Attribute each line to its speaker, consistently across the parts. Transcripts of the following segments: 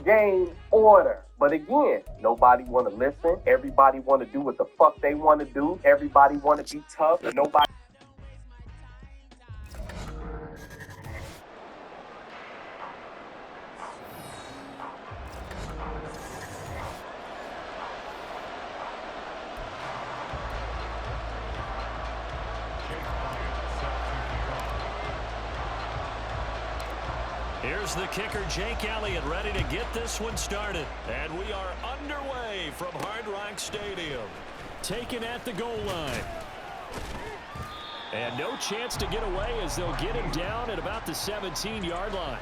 Speaker 1: Game order. But again, nobody want to listen. Everybody want to do what the fuck they want to do. Everybody want to be tough, and nobody.
Speaker 2: Here's the kicker, Jake Elliott, ready to get this one started. And we are underway from Hard Rock Stadium. Taken at the goal line. And no chance to get away as they'll get him down at about the 17-yard line.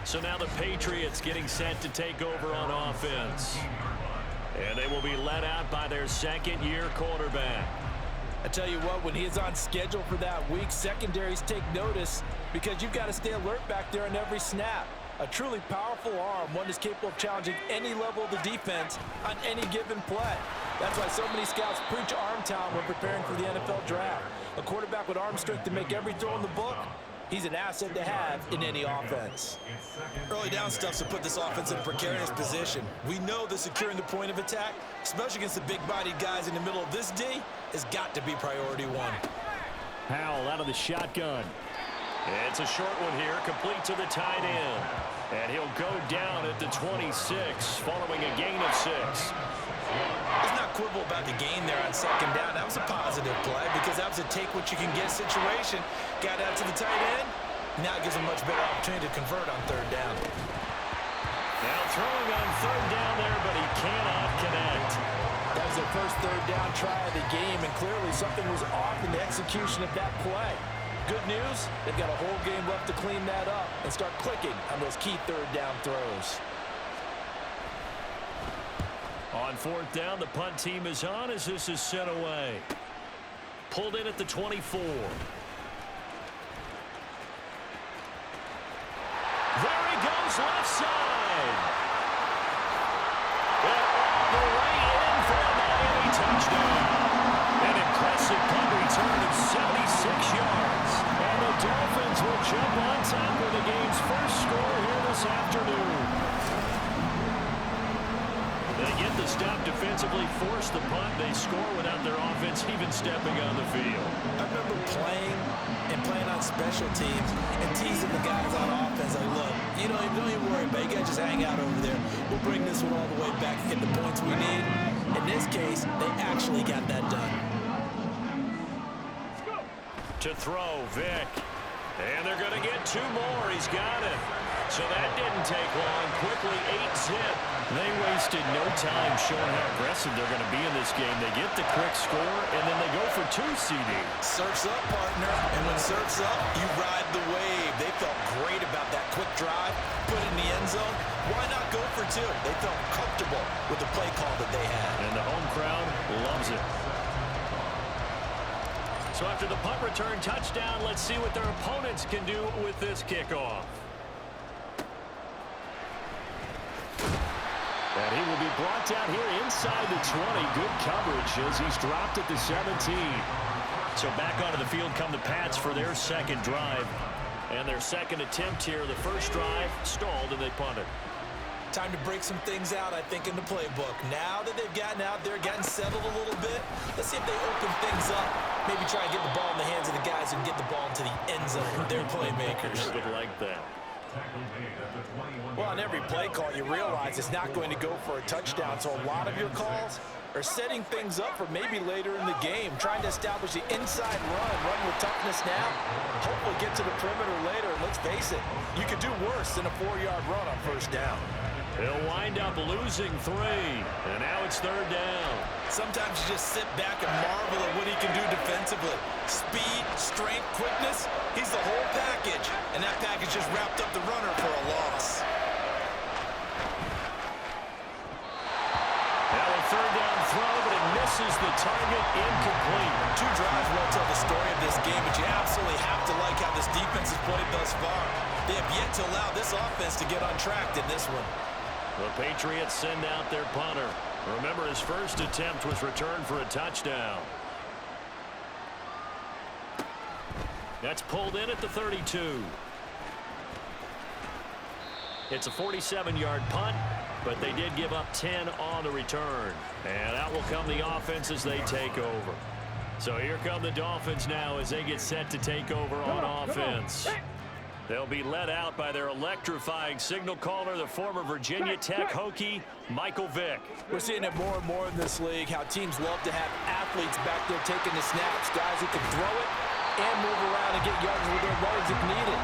Speaker 2: So now the Patriots getting set to take over on offense. And they will be led out by their second-year quarterback.
Speaker 3: I tell you what, when he is on schedule for that week, secondaries take notice because you've got to stay alert back there on every snap. A truly powerful arm, one that's capable of challenging any level of the defense on any given play. That's why so many scouts preach arm talent when preparing for the NFL draft. A quarterback with arm strength to make every throw in the book, he's an asset to have in any offense.
Speaker 4: Early down stuff's to put this offense in a precarious position. We know that securing the point of attack, especially against the big-bodied guys in the middle of this D, has got to be priority one.
Speaker 2: Powell out of the shotgun. It's a short one here, complete to the tight end. And he'll go down at the 26, following a gain of 6.
Speaker 4: There's not quibble about the gain there on second down. That was a positive play because that was a take-what-you-can-get situation. Got out to the tight end. Now it gives him a much better opportunity to convert on third down.
Speaker 2: Now throwing on third down there, but he cannot connect.
Speaker 3: That was their first third down try of the game, and clearly something was off in the execution of that play. Good news, they've got a whole game left to clean that up and start clicking on those key third down throws.
Speaker 2: On fourth down, the punt team is on as this is sent away. Pulled in at the 24. There he goes, left side. And all the way in for a Miami touchdown. An impressive punt return of 76 yards. And the Dolphins will jump on top of the game's first score here this afternoon. They get the stop defensively, force the punt. They score without their offense even stepping on the field.
Speaker 4: I remember playing on special teams and teasing the guys on offense like, look, don't even worry about it. You guys just hang out over there. We'll bring this one all the way back and get the points we need. In this case, they actually got that done.
Speaker 2: To throw, Vic. And they're going to get 2 more. He's got it. So that didn't take long. Quickly 8-zip. They wasted no time showing how aggressive they're going to be in this game. They get the quick score, and then they go for 2, CD.
Speaker 4: Surf's up, partner. And when surf's up, you ride the wave. They felt great about that quick drive. Put it in the end zone. Why not go for 2? They felt comfortable with the play call that they had.
Speaker 2: And the home crowd loves it. So after the punt return touchdown, let's see what their opponents can do with this kickoff. And he will be brought down here inside the 20. Good coverage as he's dropped at the 17. So back onto the field come the Pats for their second drive. And their second attempt here. The first drive stalled and they punted.
Speaker 4: Time to break some things out, I think, in the playbook. Now that they've gotten out there, gotten settled a little bit, let's see if they open things up. Maybe try and get the ball in the hands of the guys who can get the ball into the end zone. They're playmakers.
Speaker 2: I would like that.
Speaker 3: Well, on every play call, you realize it's not going to go for a touchdown. So a lot of your calls are setting things up for maybe later in the game, trying to establish the inside run with toughness now, hopefully get to the perimeter later. And let's face it, you could do worse than a 4-yard run on first down.
Speaker 2: They'll wind up losing 3, and now it's third down.
Speaker 4: Sometimes you just sit back and marvel at what he can do defensively. Speed, strength, quickness, he's the whole package. And that package just wrapped up the runner for a loss.
Speaker 2: Now a third down throw, but it misses the target, incomplete.
Speaker 4: 2 drives will tell the story of this game, but you absolutely have to like how this defense has played thus far. They have yet to allow this offense to get untracked in this one.
Speaker 2: The Patriots send out their punter. Remember, his first attempt was returned for a touchdown. That's pulled in at the 32. It's a 47-yard punt, but they did give up 10 on the return. And out will come the offense as they take over. So here come the Dolphins now as they get set to take over on offense. They'll be led out by their electrifying signal caller, the former Virginia Tech Hokie, Michael Vick.
Speaker 3: We're seeing it more and more in this league, how teams love to have athletes back there taking the snaps, guys who can throw it and move around and get yards with their legs if needed.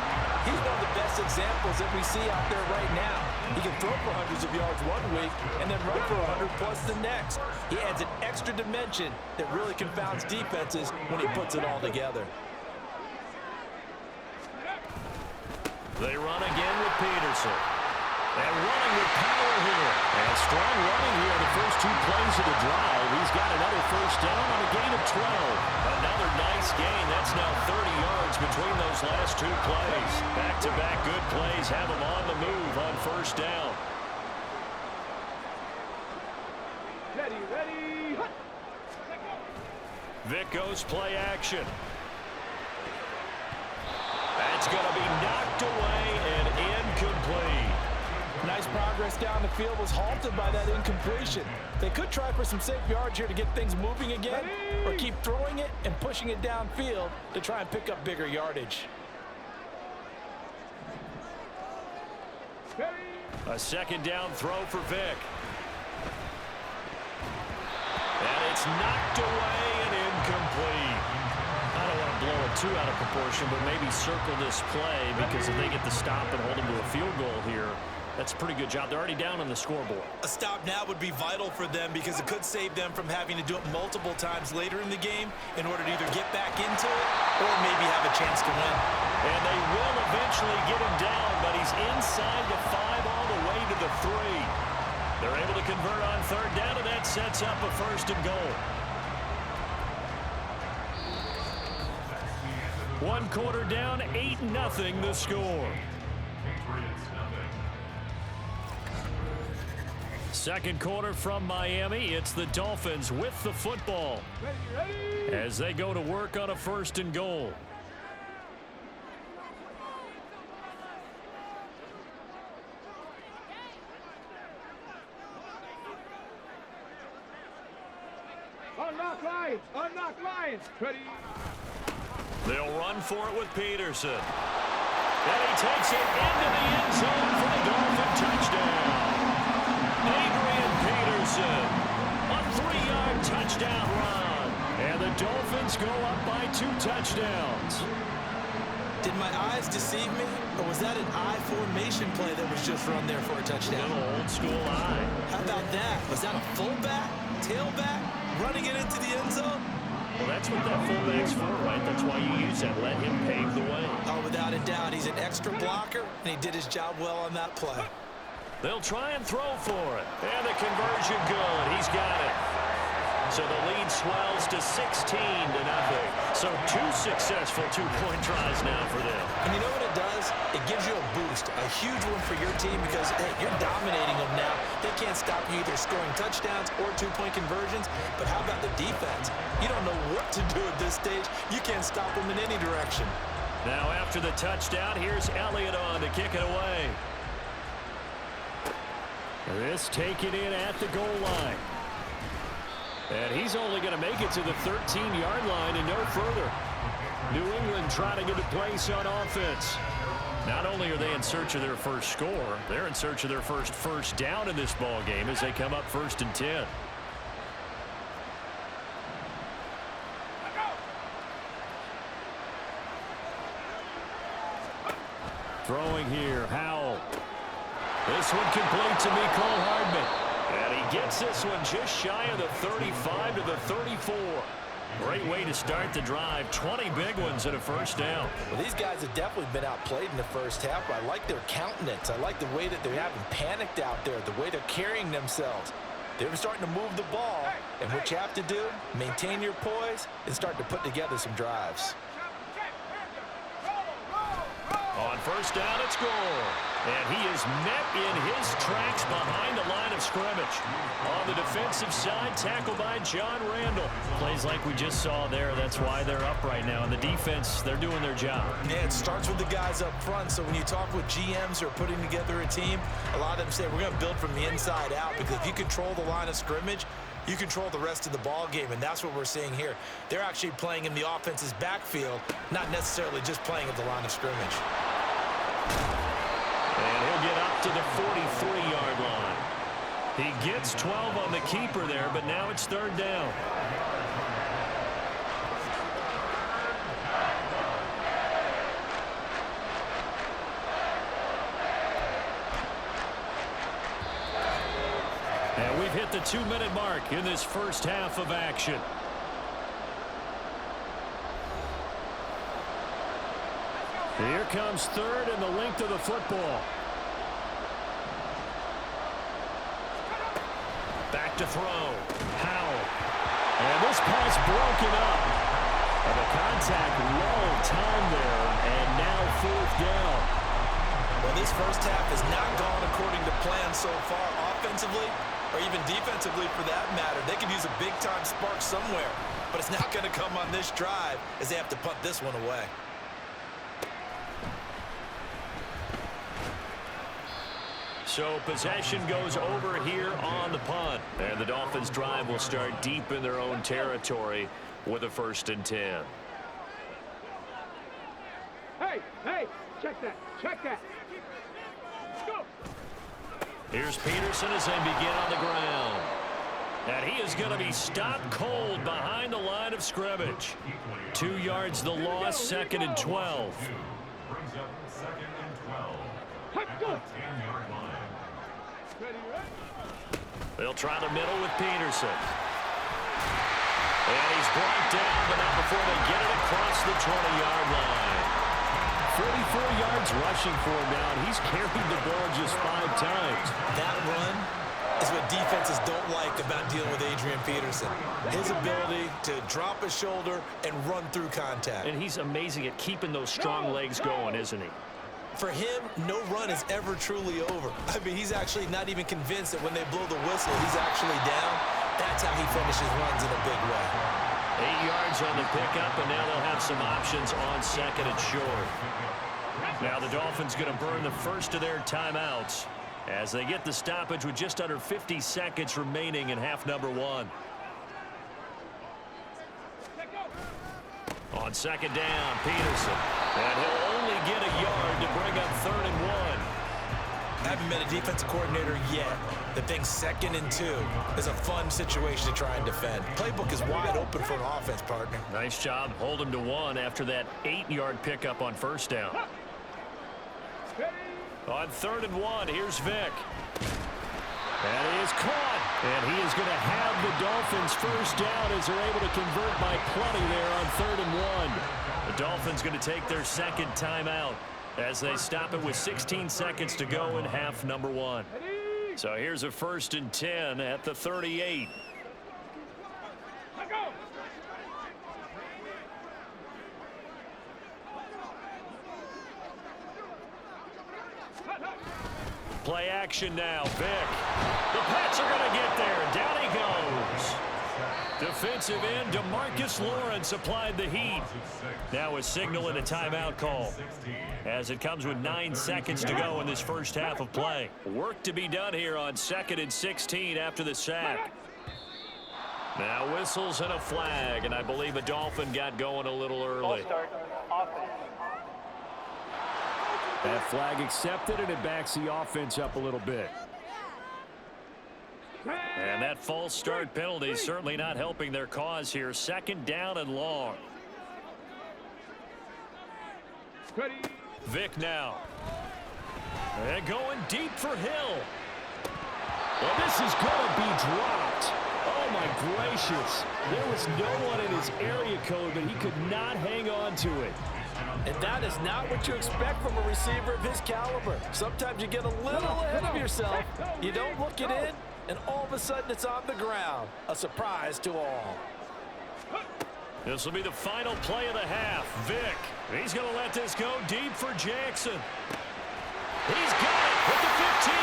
Speaker 3: He's one of the best examples that we see out there right now. He can throw for hundreds of yards one week and then run for 100 plus the next. He adds an extra dimension that really confounds defenses when he puts it all together.
Speaker 2: They run again with Peterson. And running with power here. And strong running here the first 2 plays of the drive. He's got another first down on a gain of 12. Another nice gain. That's now 30 yards between those last 2 plays. Back-to-back good plays have him on the move on first down.
Speaker 5: Ready.
Speaker 2: Vick goes play action. That's going to be knocked away and incomplete.
Speaker 3: Nice progress down the field was halted by that incompletion. They could try for some safe yards here to get things moving again, or keep throwing it and pushing it downfield to try and pick up bigger yardage.
Speaker 2: A second down throw for Vick. And it's knocked away and incomplete. I don't want to blow it too out of proportion, but maybe circle this play, because if they get the stop and hold them to a field goal here, that's a pretty good job. They're already down on the scoreboard.
Speaker 4: A stop now would be vital for them because it could save them from having to do it multiple times later in the game in order to either get back into it or maybe have a chance to win.
Speaker 2: And they will eventually get him down, but he's inside the 5 all the way to the 3. They're able to convert on third down, and that sets up a first and goal. 1 quarter down, 8-0 the score. Second quarter from Miami. It's the Dolphins with the football as they go to work on a first and goal.
Speaker 5: Unlock lines. Ready.
Speaker 2: They'll run for it with Peterson. And he takes it into the end zone for the Dolphin touchdown. Adrian Peterson, a 3-yard touchdown run. And the Dolphins go up by 2 touchdowns.
Speaker 4: Did my eyes deceive me, or was that an I formation play that was just run there for a touchdown?
Speaker 2: A little old school eye.
Speaker 4: How about that? Was that a fullback, tailback, running it into the end zone?
Speaker 2: Well, that's what that fullback's for, right? That's why you use that. Let him pave the way.
Speaker 4: Oh, without a doubt. He's an extra blocker, and he did his job well on that play.
Speaker 2: They'll try and throw for it. And the conversion good. He's got it. So the lead swells to 16-0. So 2 successful 2-point tries now for them.
Speaker 4: And you know what it does? It gives you a boost, a huge one for your team because, hey, you're dominating them now. They can't stop you either scoring touchdowns or 2-point conversions. But how about the defense? You don't know what to do at this stage. You can't stop them in any direction.
Speaker 2: Now after the touchdown, here's Elliott on to kick it away. This taken in at the goal line. And he's only going to make it to the 13-yard line and no further. New England trying to get a place on offense. Not only are they in search of their first score, they're in search of their first down in this ball game as they come up 1st and 10. Throwing here, Howell. This one complete to Mecole Hardman. And he gets this one just shy of the 35 to the 34. Great way to start the drive. 20 big ones and a first down.
Speaker 3: Well, these guys have definitely been outplayed in the first half, but I like their countenance. I like the way that they haven't panicked out there, the way they're carrying themselves. They're starting to move the ball, and what you have to do, maintain your poise and start to put together some drives.
Speaker 2: On first down, it's Gore. And he is met in his tracks behind the line of scrimmage. On the defensive side, tackled by John Randall. Plays like we just saw there. That's why they're up right now. And the defense, they're doing their job.
Speaker 3: Yeah, it starts with the guys up front. So when you talk with GMs who are putting together a team, a lot of them say we're going to build from the inside out, because if you control the line of scrimmage, you control the rest of the ball game, and that's what we're seeing here. They're actually playing in the offense's backfield, not necessarily just playing at the line of scrimmage.
Speaker 2: And he'll get up to the 43-yard line. He gets 12 on the keeper there, but now it's third down. And we've hit the 2-minute mark in this first half of action. Here comes third and the length of the football. Back to throw. Howell. And this pass broken up. And the contact low time there, and now fourth down.
Speaker 3: Well, this first half has not gone according to plan so far offensively, or even defensively for that matter. They could use a big-time spark somewhere, but it's not going to come on this drive as they have to punt this one away.
Speaker 2: So possession goes over here on the punt. And the Dolphins' drive will start deep in their own territory with a 1st and 10.
Speaker 5: Hey, check that. Go.
Speaker 2: Here's Peterson as they begin on the ground. And he is going to be stopped cold behind the line of scrimmage. 2 yards the loss, 2nd and 12.
Speaker 5: Brings up 2nd and 12. Go.
Speaker 2: They'll try the middle with Peterson. And he's brought down, but not before they get it across the 20-yard line. 44 yards rushing for him now, and he's carried the ball just 5 times.
Speaker 3: That run is what defenses don't like about dealing with Adrian Peterson. His ability to drop a shoulder and run through contact.
Speaker 2: And he's amazing at keeping those strong legs going, isn't he?
Speaker 3: For him, no run is ever truly over. I mean, he's actually not even convinced that when they blow the whistle, he's actually down. That's how he finishes runs in a big way.
Speaker 2: 8 yards on the pickup, and now they'll have some options on 2nd and short. Now the Dolphins going to burn the first of their timeouts as they get the stoppage with just under 50 seconds remaining in half number 1. On 2nd down, Peterson. And he'll only get a yard to bring up 3rd and 1.
Speaker 3: Haven't been a defensive coordinator yet. The thing 2nd and 2 is a fun situation to try and defend. Playbook is wide open for an offense, partner.
Speaker 2: Nice job holding to 1 after that 8-yard pickup on 1st down. On 3rd and 1, here's Vick. And he is caught. And he is going to have the Dolphins first down as they're able to convert by plenty there on 3rd and 1. The Dolphins going to take their 2nd timeout as they stop it with 16 seconds to go in half number 1. So here's a 1st and 10 at the 38. Play action now, Vick. The Pats are going to get there. Down he goes. Defensive end DeMarcus Lawrence applied the heat. Now a signal and a timeout call as it comes with 9 seconds to go in this first half of play. Work to be done here on 2nd and 16 after the sack. Now whistles and a flag, and I believe a Dolphin got going a little early. That flag accepted, and it backs the offense up a little bit. And that false start penalty is certainly not helping their cause here. 2nd down and long. Vick now. And going deep for Hill. Well, this is going to be dropped. Oh, my gracious. There was no one in his area code, but he could not hang on to it.
Speaker 4: And that is not what you expect from a receiver of his caliber. Sometimes you get a little ahead of yourself. You don't look it in, and all of a sudden it's on the ground. A surprise to all.
Speaker 2: This will be the final play of the half. Vick He's going to let this go deep for Jackson. He's got it with the 15.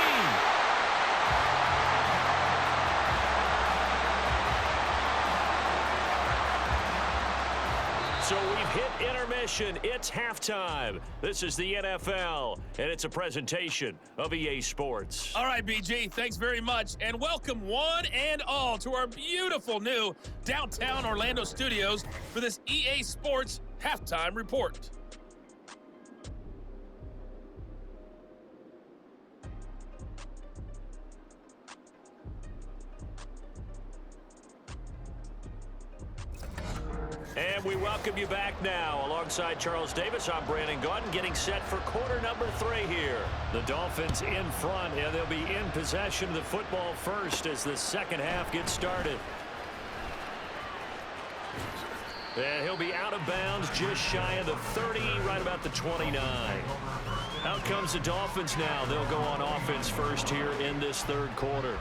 Speaker 2: So we've hit intermission. It's halftime. This is the NFL, and it's a presentation of EA Sports.
Speaker 6: All right, BG, thanks very much. And welcome one and all to our beautiful new downtown Orlando studios for this EA Sports halftime report.
Speaker 2: And we welcome you back now. Alongside Charles Davis, I'm Brandon Gaudin, getting set for quarter number 3 here. The Dolphins in front, and they'll be in possession of the football first as the second half gets started. And he'll be out of bounds just shy of the 30, right about the 29. Out comes the Dolphins now. They'll go on offense first here in this third quarter.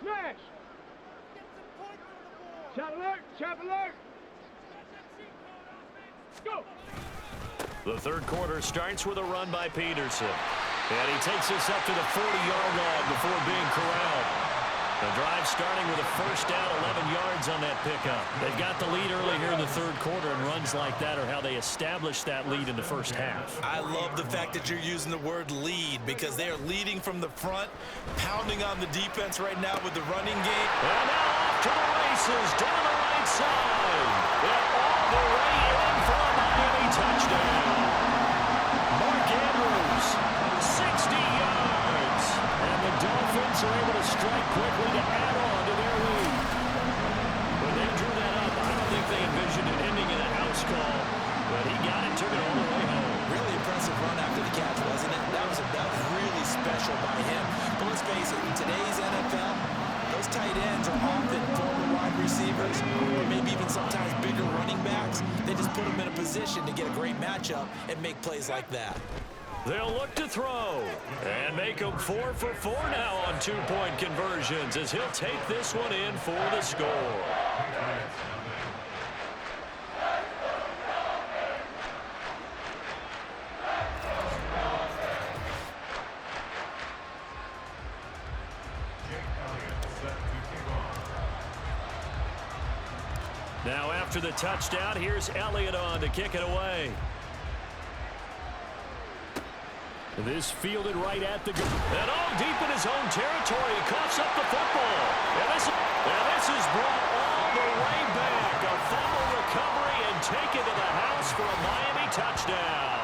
Speaker 7: Smash! Shot alert! Go!
Speaker 2: The third quarter starts with a run by Peterson. And he takes this up to the 40-yard line before being corralled. The drive starting with a first down, 11 yards on that pickup. They've got the lead early here in the third quarter, and runs like that are how they establish that lead in the first half.
Speaker 4: I love the fact that you're using the word lead because they are leading from the front, pounding on the defense right now with the running game.
Speaker 2: And now off to the races, down the right side. And all the way in for a Miami touchdown. Mark Andrews, 60 yards. And the Dolphins are able to strike quickly to add on to their lead. When they drew that up, I don't think they envisioned an ending in a house call. But he got it, took it all the way home.
Speaker 4: Really impressive run after the catch, wasn't it? That was really special by him. But let's face it, in today's NFL, those tight ends are often former wide receivers or maybe even sometimes bigger running backs. They just put them in a position to get a great matchup and make plays like that.
Speaker 2: They'll look to throw and make them 4 for 4 now on two-point conversions as he'll take this one in for the score. Now after the touchdown, here's Elliott on to kick it away. This fielded right at the goal. And deep in his own territory. He coughs up the football. And this is brought all the way back. A fumble recovery and taken to the house for a Miami touchdown.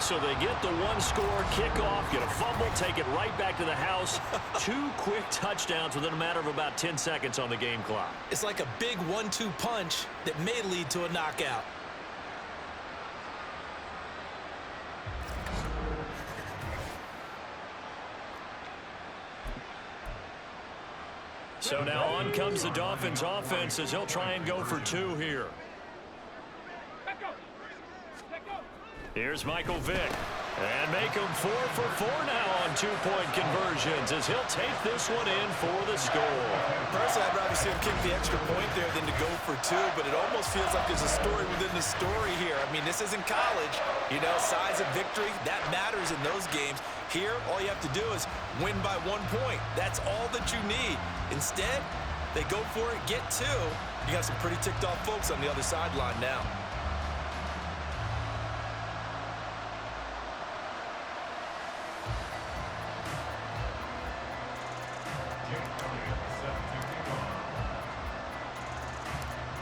Speaker 2: So they get the one-score kickoff, get a fumble, take it right back to the house. 2 quick touchdowns within a matter of about 10 seconds on the game clock.
Speaker 4: It's like a big 1-2 punch that may lead to a knockout.
Speaker 2: So now on comes the Dolphins offense as he'll try and go for 2 here. Here's Michael Vick. And make him 4 for 4 now on two-point conversions as he'll take this one in for the score.
Speaker 3: Personally, I'd rather see him kick the extra point there than to go for 2, but it almost feels like there's a story within the story here. I mean, this isn't college. You know, size of victory, that matters in those games. Here, all you have to do is win by 1 point. That's all that you need. Instead, they go for it, get 2. You got some pretty ticked-off folks on the other sideline now.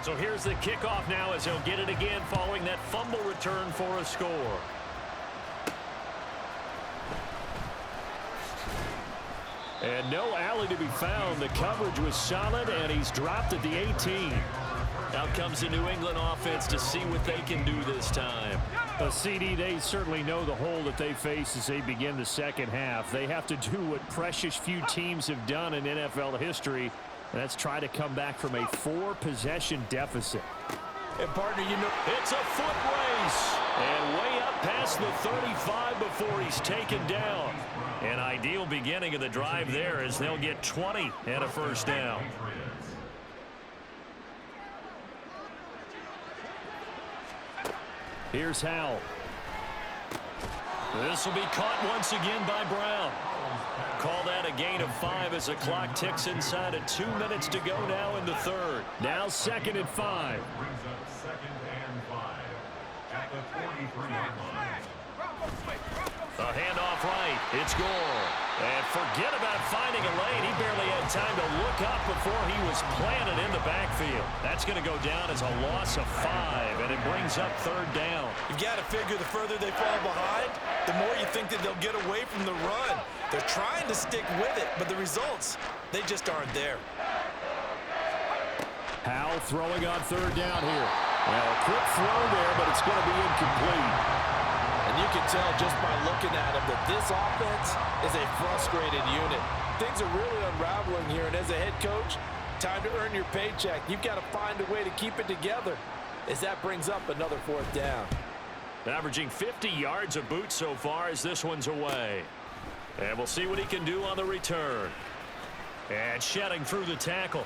Speaker 2: So here's the kickoff now as he'll get it again following that fumble return for a score. And no alley to be found. The coverage was solid, and he's dropped at the 18. Out comes the New England offense to see what they can do this time.
Speaker 8: CD, they certainly know the hole that they face as they begin the second half. They have to do what precious few teams have done in NFL history, and that's try to come back from a 4-possession deficit.
Speaker 2: And partner, you know, it's a foot race. And way up past the 35 before he's taken down. An ideal beginning of the drive there as they'll get 20 and a first down.
Speaker 8: Here's Howell.
Speaker 2: This will be caught once again by Brown. Call that a gain of 5 as the clock ticks inside of 2 minutes to go now in the third.
Speaker 8: Now 2nd and 5.
Speaker 5: Brings up 2nd and 5 at the 43-yard line.
Speaker 2: A handoff right. It's Gore. And forget about finding a lane. He barely had time to look up before he was planted in the backfield. That's going to go down as a loss of 5, and it brings up 3rd down.
Speaker 3: You've got to figure the further they fall behind, the more you think that they'll get away from the run. They're trying to stick with it, but the results, they just aren't there.
Speaker 8: Howell throwing on 3rd down here. Well, a quick throw there, but it's going to be incomplete.
Speaker 3: And you can tell just by looking at him that this offense is a frustrated unit. Things are really unraveling here, and as a head coach, time to earn your paycheck. You've got to find a way to keep it together as that brings up another 4th down.
Speaker 2: Averaging 50 yards a boot so far as this one's away. And we'll see what he can do on the return. And shedding through the tackle.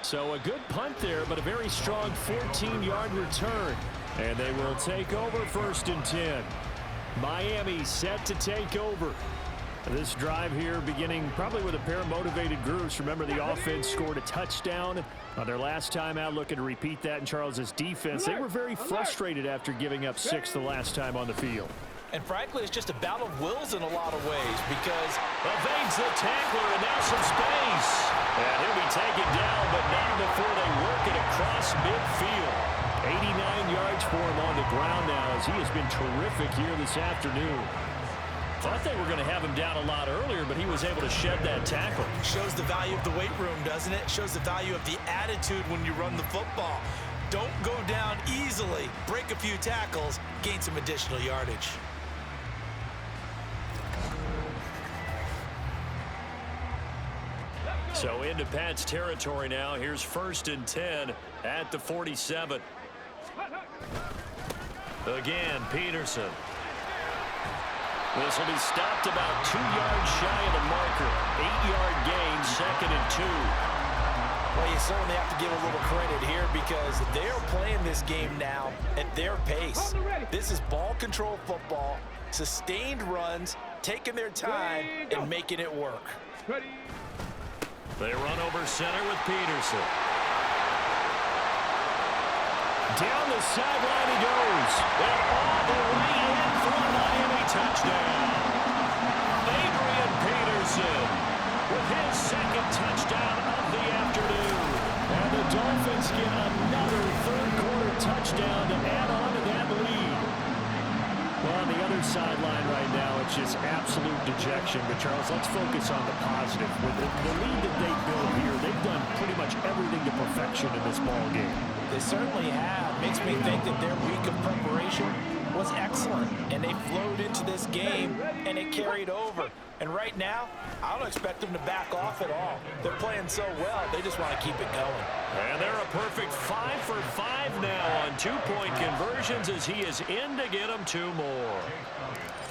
Speaker 8: So a good punt there, but a very strong 14-yard return. And they will take over 1st and 10. Miami set to take over. This drive here beginning probably with a pair of motivated groups. Remember, the offense scored a touchdown on their last time out. Looking to repeat that in Charles's defense. They were very frustrated after giving up 6 the last time on the field.
Speaker 3: And frankly, it's just a battle of wills in a lot of ways because
Speaker 2: evades the tackler and now some space. And he'll be taken down, but not before they work it across midfield. 89 yards for him on the ground now as he has been terrific here this afternoon. Thought they were going to have him down a lot earlier, but he was able to shed that tackle.
Speaker 3: Shows the value of the weight room, doesn't it? Shows the value of the attitude when you run the football. Don't go down easily. Break a few tackles, gain some additional yardage.
Speaker 2: So into Pat's territory now. Here's 1st and 10 at the 47. Again, Peterson. This will be stopped about 2 yards shy of the marker. 8-yard gain, 2nd and 2.
Speaker 3: Well, you certainly have to give a little credit here because they're playing this game now at their pace. This is ball control football, sustained runs, taking their time and making it work.
Speaker 2: They run over center with Peterson.
Speaker 8: Down the sideline he goes.
Speaker 2: And all the way in for a Miami touchdown. Adrian Peterson with his 2nd touchdown of the afternoon.
Speaker 8: And the Dolphins get another 3rd-quarter touchdown to add on to that lead. Well, on the other sideline right now, it's just absolute dejection. But, Charles, let's focus on the positive. With the lead that they built here, they've done pretty much everything to perfection in this ball game.
Speaker 3: They certainly have. Makes me think that their week of preparation was excellent. And they flowed into this game, and it carried over. And right now, I don't expect them to back off at all. They're playing so well, they just want to keep it going.
Speaker 2: And they're a perfect 5 for 5 now on 2-point conversions as he is in to get them 2 more.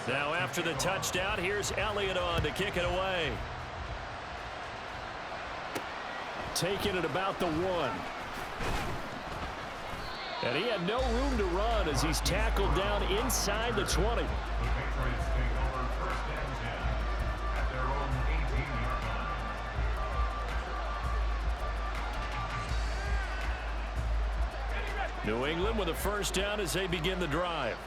Speaker 2: Now after the touchdown, here's Elliott on to kick it away.
Speaker 8: Taking it about the 1. And he had no room to run as he's tackled down inside the 20.
Speaker 5: The Patriots take over 1st and 10 at their own 18-yard line.
Speaker 2: New England with a 1st down as they begin the drive.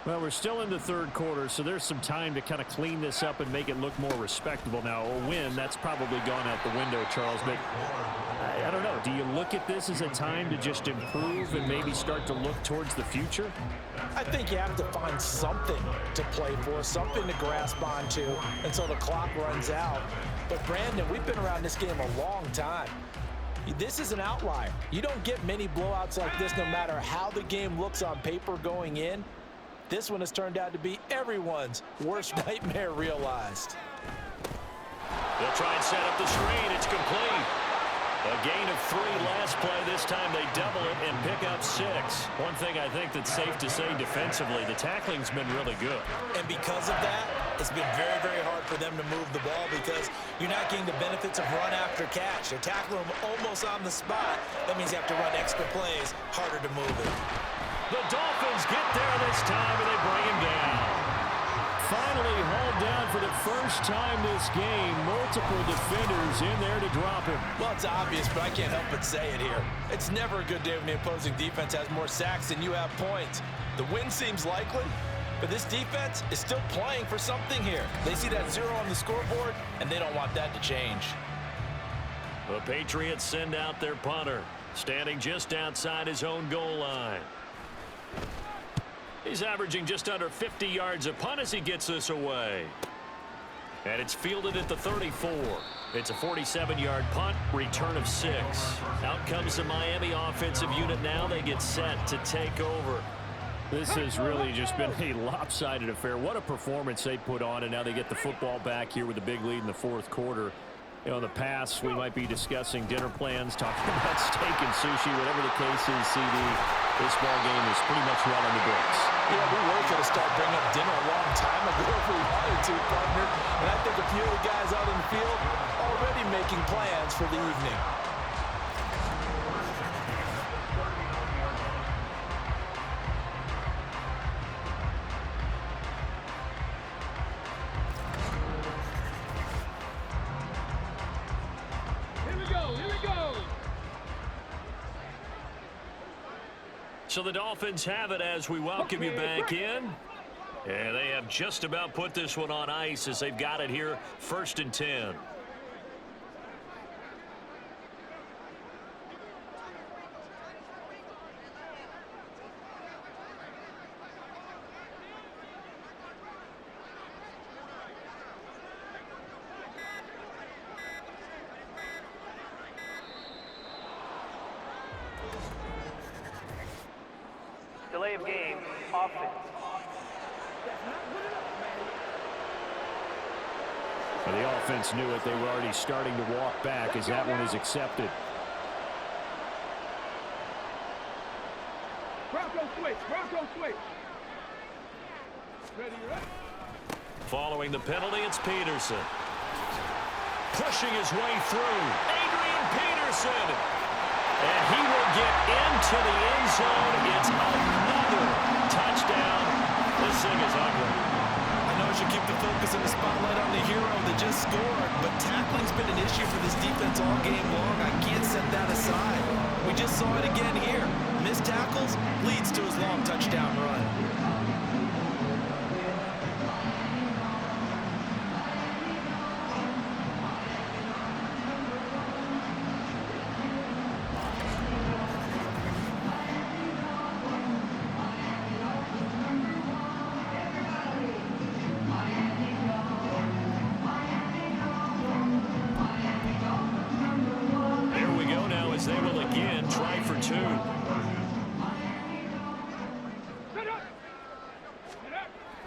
Speaker 8: Well, we're still in the 3rd quarter, so there's some time to kind of clean this up and make it look more respectable. Now, a win, that's probably gone out the window, Charles, but I don't know. Do you look at this as a time to just improve and maybe start to look towards the future?
Speaker 3: I think you have to find something to play for, something to grasp onto until the clock runs out. But, Brandon, we've been around this game a long time. This is an outlier. You don't get many blowouts like this no matter how the game looks on paper going in. This one has turned out to be everyone's worst nightmare realized.
Speaker 2: They'll try and set up the screen. It's complete.
Speaker 8: A gain of 3 last play. This time they double it and pick up 6. One thing I think that's safe to say defensively, the tackling's been really good.
Speaker 4: And because of that, it's been very, very hard for them to move the ball because you're not getting the benefits of run after catch. They're tackling them almost on the spot. That means you have to run extra plays, harder to move it.
Speaker 8: The Dolphins get there this time, and they bring him down. Finally hauled down for the first time this game. Multiple defenders in there to drop him.
Speaker 3: Well, it's obvious, but I can't help but say it here. It's never a good day when the opposing defense has more sacks than you have points. The win seems likely, but this defense is still playing for something here. They see that 0 on the scoreboard, and they don't want that to change.
Speaker 8: The Patriots send out their punter, standing just outside his own goal line. He's averaging just under 50 yards a punt as he gets this away. And it's fielded at the 34. It's a 47-yard punt, return of 6. Out comes the Miami offensive unit now. They get set to take over. This has really just been a lopsided affair. What a performance they put on, and now they get the football back here with a big lead in the 4th quarter. You know, in the past, we might be discussing dinner plans, talking about steak and sushi, whatever the case is, CD. This ball game is pretty much right on the books.
Speaker 3: Yeah, we really could have started bringing up dinner a long time ago if we wanted to, partner. And I think a few of the guys out in the field already making plans for the evening.
Speaker 8: So the Dolphins have it as we welcome you back in. And they have just about put this one on ice as they've got it here, 1st and 10.
Speaker 9: Delay of game, offense.
Speaker 8: Well, the offense knew it. They were already starting to walk back as that one is accepted.
Speaker 7: Bronco switch, Bronco switch. Ready, ready.
Speaker 8: Following the penalty, it's Peterson. Pushing his way through. Adrian Peterson. And he will get into the end zone. It's another touchdown. This thing is ugly.
Speaker 3: I know I should keep the focus and the spotlight on the hero that just scored, but tackling's been an issue for this defense all game long. I can't set that aside. We just saw it again here. Missed tackles leads to his long touchdown run.
Speaker 8: They will again try for 2.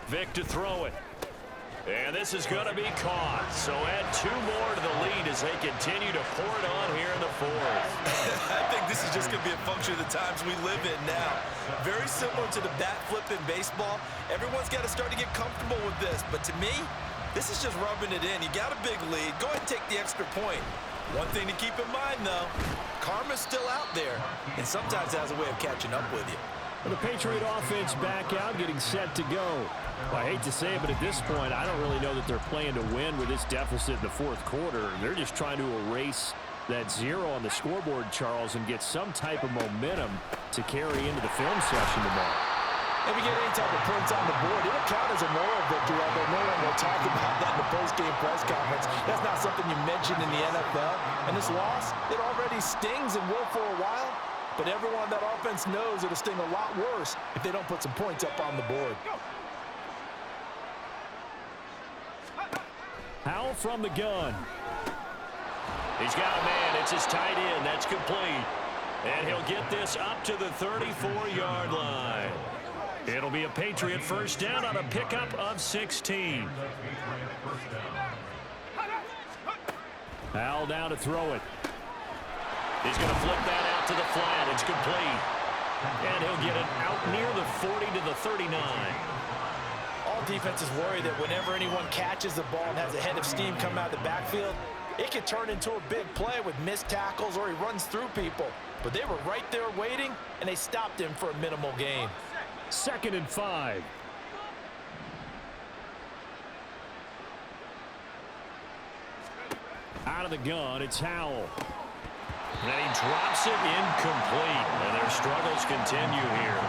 Speaker 8: Vic to throw it. And this is going to be caught. So add 2 more to the lead as they continue to pour it on here in the 4th.
Speaker 3: I think this is just going to be a function of the times we live in now. Very similar to the bat flip in baseball. Everyone's got to start to get comfortable with this. But to me, this is just rubbing it in. You got a big lead. Go ahead and take the extra point. One thing to keep in mind, though, karma's still out there, and sometimes it has a way of catching up with you.
Speaker 8: Well, the Patriot offense back out, getting set to go. Well, I hate to say it, but at this point, I don't really know that they're playing to win with this deficit in the 4th quarter. They're just trying to erase that 0 on the scoreboard, Charles, and get some type of momentum to carry into the film session tomorrow.
Speaker 3: If you get any type of points on the board, it'll count as a moral victory, although no one will talk about that in the post-game press conference. That's not something you mention in the NFL. And this loss, it already stings and will for a while, but everyone on that offense knows it'll sting a lot worse if they don't put some points up on the board.
Speaker 8: Howell from the gun. He's got a man. It's his tight end. That's complete. And he'll get this up to the 34-yard line. It'll be a Patriot first down on a pickup of 16. Howell down to throw it. He's going to flip that out to the flat. It's complete. And he'll get it out near the 40 to the 39.
Speaker 3: All defenses worry that whenever anyone catches the ball and has a head of steam come out of the backfield, it can turn into a big play with missed tackles or he runs through people. But they were right there waiting, and they stopped him for a minimal gain.
Speaker 8: 2nd and 5. Out of the gun, it's Howell. And he drops it incomplete. And their struggles continue here.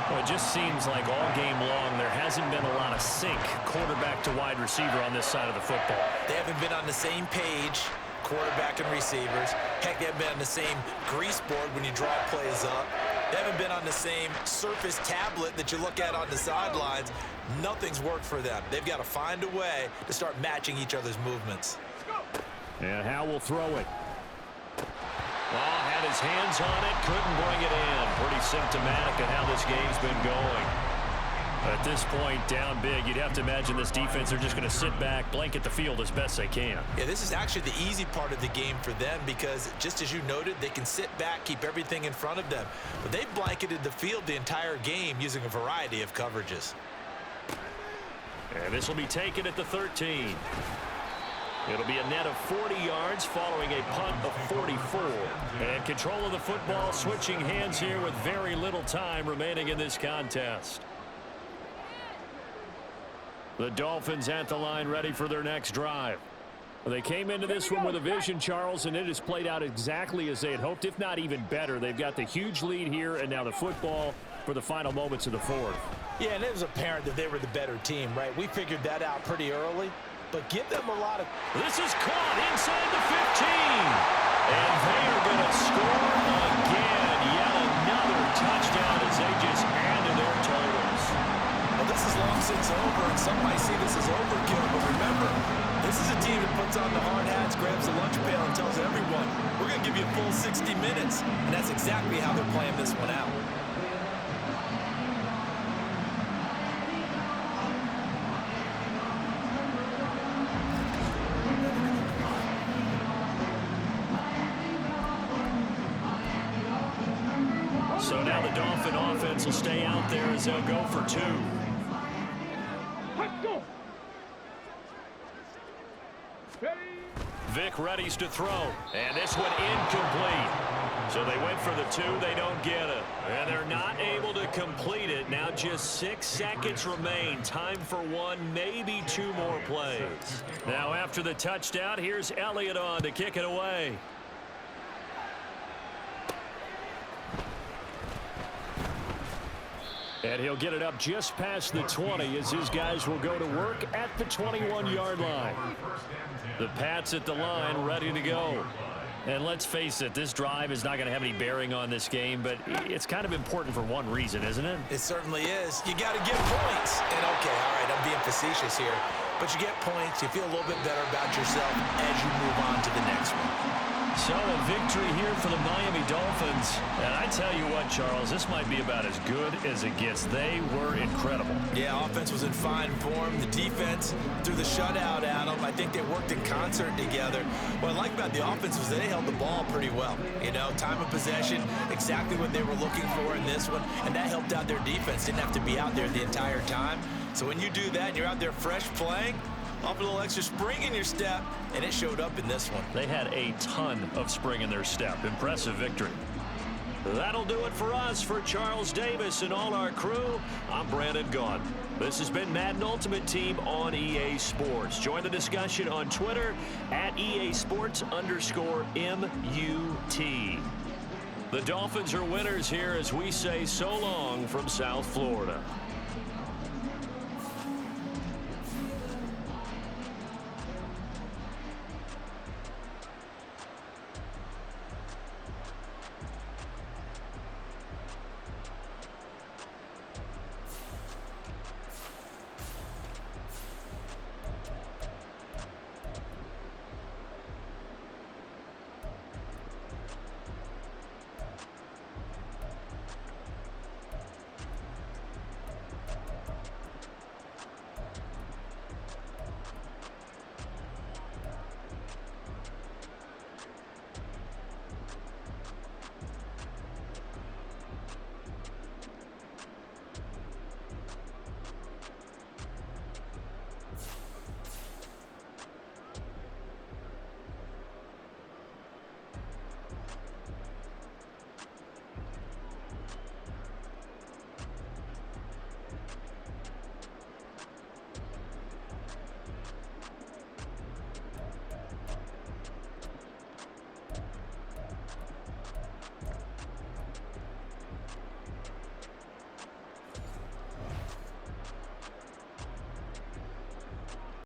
Speaker 8: Well, it just seems like all game long there hasn't been a lot of sync quarterback to wide receiver on this side of the football.
Speaker 3: They haven't been on the same page, quarterback and receivers. Heck, they haven't been on the same grease board when you draw plays up. They haven't been on the same surface tablet that you look at on the sidelines. Nothing's worked for them. They've got to find a way to start matching each other's movements.
Speaker 8: And Howell will throw it. Had his hands on it, couldn't bring it in. Pretty symptomatic of how this game's been going. At this point, down big, you'd have to imagine this defense are just going to sit back, blanket the field as best they can.
Speaker 3: Yeah, this is actually the easy part of the game for them because, just as you noted, they can sit back, keep everything in front of them. But they've blanketed the field the entire game using a variety of coverages.
Speaker 8: And this will be taken at the 13. It'll be a net of 40 yards following a punt of 44. And control of the football switching hands here with very little time remaining in this contest. The Dolphins at the line ready for their next drive. They came into this one with a vision, Charles, and it has played out exactly as they had hoped, if not even better. They've got the huge lead here and now the football for the final moments of the fourth.
Speaker 3: Yeah, and it was apparent that they were the better team, right? We figured that out pretty early. But give them a lot of...
Speaker 8: This is caught inside the 15. And they are going to score again. Yet another touchdown as they just add to their totals.
Speaker 3: Well, this is long since over, and some might see this as overkill. But remember, this is a team that puts on the hard hats, grabs the lunch pail, and tells everyone, we're going to give you a full 60 minutes. And that's exactly how they're playing this one out.
Speaker 8: So now the Dolphin offense will stay out there as they'll go for 2. Vic readies to throw. And this one incomplete. So they went for the 2. They don't get it. And they're not able to complete it. Now just 6 seconds remain. Time for 1, maybe 2 more plays. Now after the touchdown, here's Elliott on to kick it away. And he'll get it up just past the 20 as his guys will go to work at the 21-yard line. The Pats at the line ready to go. And let's face it, this drive is not going to have any bearing on this game, but it's kind of important for one reason, isn't it?
Speaker 3: It certainly is. You got to get points. And okay, all right, I'm being facetious here. But you get points, you feel a little bit better about yourself as you move on to the next one.
Speaker 8: So a victory here for the Miami Dolphins. And I tell you what, Charles, this might be about as good as it gets. They were incredible.
Speaker 3: Yeah, offense was in fine form. The defense threw the shutout at them. I think they worked in concert together. What I like about the offense was that they held the ball pretty well. You know, time of possession, exactly what they were looking for in this one. And that helped out their defense. Didn't have to be out there the entire time. So when you do that and you're out there fresh playing, off a little extra spring in your step, and it showed up in this one.
Speaker 8: They had a ton of spring in their step. Impressive victory. That'll do it for us. For Charles Davis and all our crew, I'm Brandon Gaughan. This has been Madden Ultimate Team on EA Sports. Join the discussion on Twitter at EA Sports_MUT. The Dolphins are winners here as we say so long from South Florida.